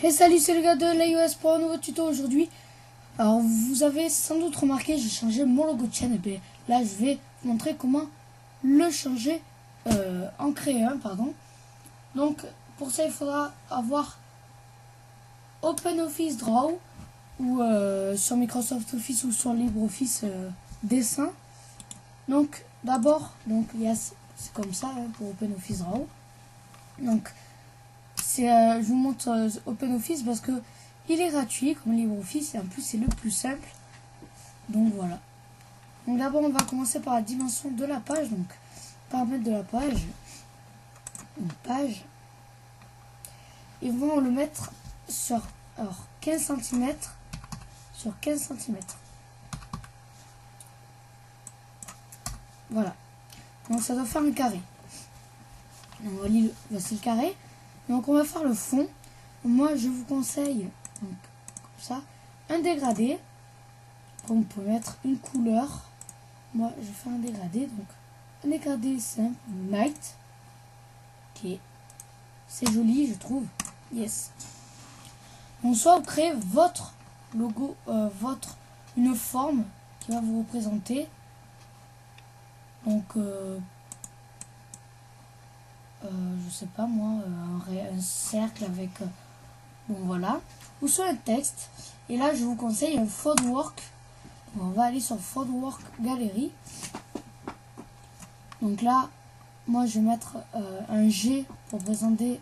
Hey salut, c'est le gars de l'iOS pour un nouveau tuto aujourd'hui. Alors vous avez sans doute remarqué, j'ai changé mon logo de chaîne. Et bien là je vais vous montrer comment le changer, en créer un, pardon. Donc pour ça il faudra avoir OpenOffice Draw ou sur Microsoft Office ou sur LibreOffice Dessin. Donc d'abord, c'est comme ça hein, pour OpenOffice Draw. Donc je vous montre OpenOffice parce que il est gratuit comme LibreOffice et en plus c'est le plus simple. Donc voilà. Donc d'abord on va commencer par la dimension de la page. Donc paramètres de la page, une page, et on va le mettre sur 15 cm sur 15 cm. Voilà. Donc ça doit faire un carré. Donc, voici le carré. Donc on va faire le fond. Moi je vous conseille donc, comme ça un dégradé. On peut mettre une couleur. Moi je fais un dégradé. Donc un dégradé simple, night. Ok. C'est joli je trouve. Yes. Donc soit vous créez votre logo, une forme qui va vous représenter. Donc je sais pas moi, un cercle avec bon voilà, ou sur un texte. Et là je vous conseille un Footwork. On va aller sur Footwork Gallery. Donc là moi je vais mettre un G pour présenter.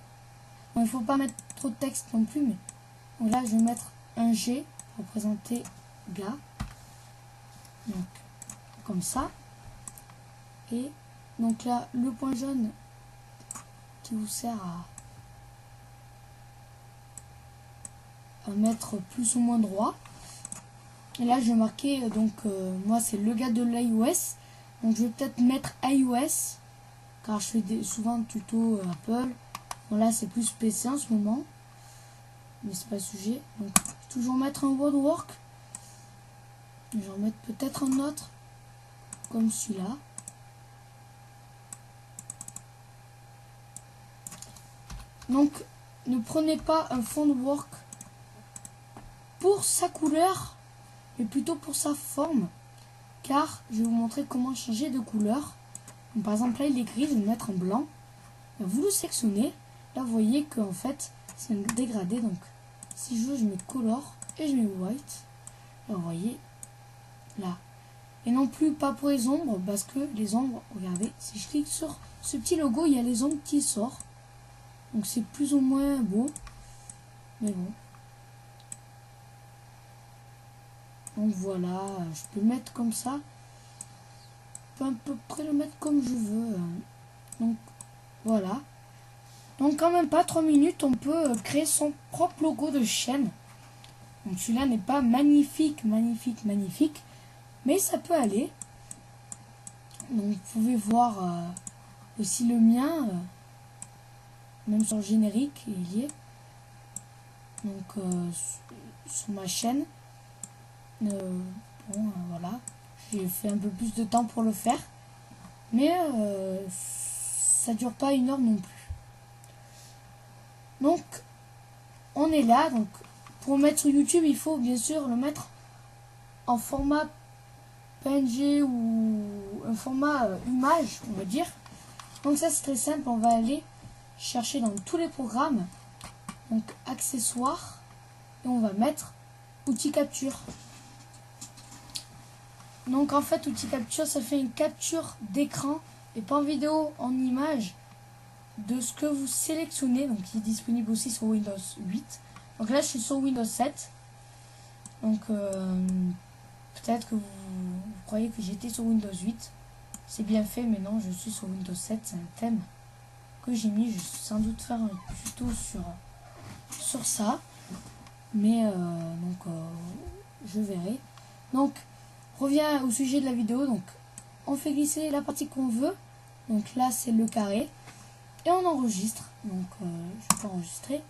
Bon, il faut pas mettre trop de texte non plus, mais donc là je vais mettre un G pour présenter gars. Donc comme ça. Et donc là le point jaune qui vous sert à mettre plus ou moins droit. Et là je vais marquer donc moi c'est le gars de l'iOS, donc je vais peut-être mettre iOS car je fais souvent de tutos Apple. Bon là c'est plus PC en ce moment, mais c'est pas le sujet. Donc je vais toujours mettre un Woodwork. Je vais en mettre peut-être un autre comme celui-là. Donc ne prenez pas un fond de work pour sa couleur, mais plutôt pour sa forme, car je vais vous montrer comment changer de couleur. Donc, par exemple là il est gris, je vais le mettre en blanc. Vous le sélectionnez, là vous voyez qu'en fait c'est un dégradé. Donc si je veux je mets color et je mets white. Là vous voyez là. Et non plus pas pour les ombres, parce que les ombres, regardez, si je clique sur ce petit logo, il y a les ombres qui sortent. Donc c'est plus ou moins beau. Mais bon. Donc voilà, je peux le mettre comme ça. Je peux à peu près le mettre comme je veux. Donc voilà. Donc quand même pas 3 minutes, on peut créer son propre logo de chaîne. Donc celui-là n'est pas magnifique, magnifique. Mais ça peut aller. Donc vous pouvez voir aussi le mien. Même sur le générique, il y est. Donc sur ma chaîne. Voilà. J'ai fait un peu plus de temps pour le faire. Mais ça dure pas 1 heure non plus. Donc on est là. Donc pour le mettre sur YouTube, il faut bien sûr le mettre en format PNG ou un format image, on va dire. Donc ça c'est très simple. On va aller chercher dans tous les programmes, donc accessoires, et on va mettre outil capture. Donc en fait outil capture ça fait une capture d'écran et pas en vidéo, en image de ce que vous sélectionnez. Donc il est disponible aussi sur Windows 8. Donc là je suis sur Windows 7. Donc peut-être que vous croyez que j'étais sur Windows 8. C'est bien fait, mais non, je suis sur Windows 7. C'est un thème que j'ai mis. Je vais sans doute faire un tuto sur ça. Mais je verrai. Donc, revient au sujet de la vidéo. Donc, on fait glisser la partie qu'on veut. Donc là, c'est le carré. Et on enregistre. Donc, je peux enregistrer.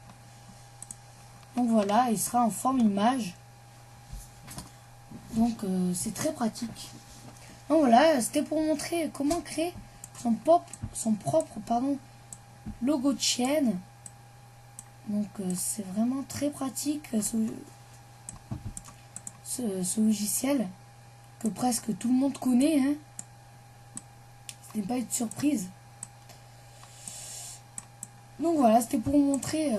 Donc voilà, il sera en forme image. Donc, c'est très pratique. Donc voilà, c'était pour montrer comment créer son propre logo de chaîne. Donc, c'est vraiment très pratique ce logiciel que presque tout le monde connaît. Hein. Ce n'est pas une surprise. Donc voilà, c'était pour vous montrer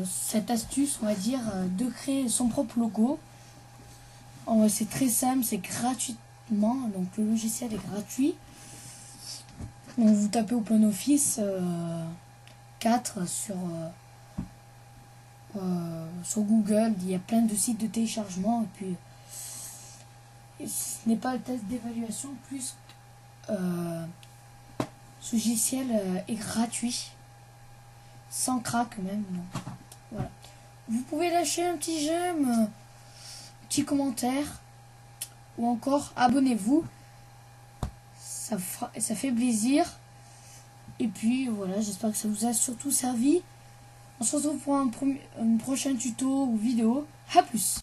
cette astuce, on va dire, de créer son propre logo. C'est très simple, c'est gratuitement, donc le logiciel est gratuit. Donc vous tapez OpenOffice 4 sur Google, il y a plein de sites de téléchargement, et puis ce n'est pas le test d'évaluation, plus ce logiciel est gratuit, sans crack même. Donc, voilà. Vous pouvez lâcher un petit j'aime, petit commentaire, ou encore abonnez-vous, ça fait plaisir. Et puis voilà, j'espère que ça vous a surtout servi. On se retrouve pour un prochain tuto ou vidéo. À plus.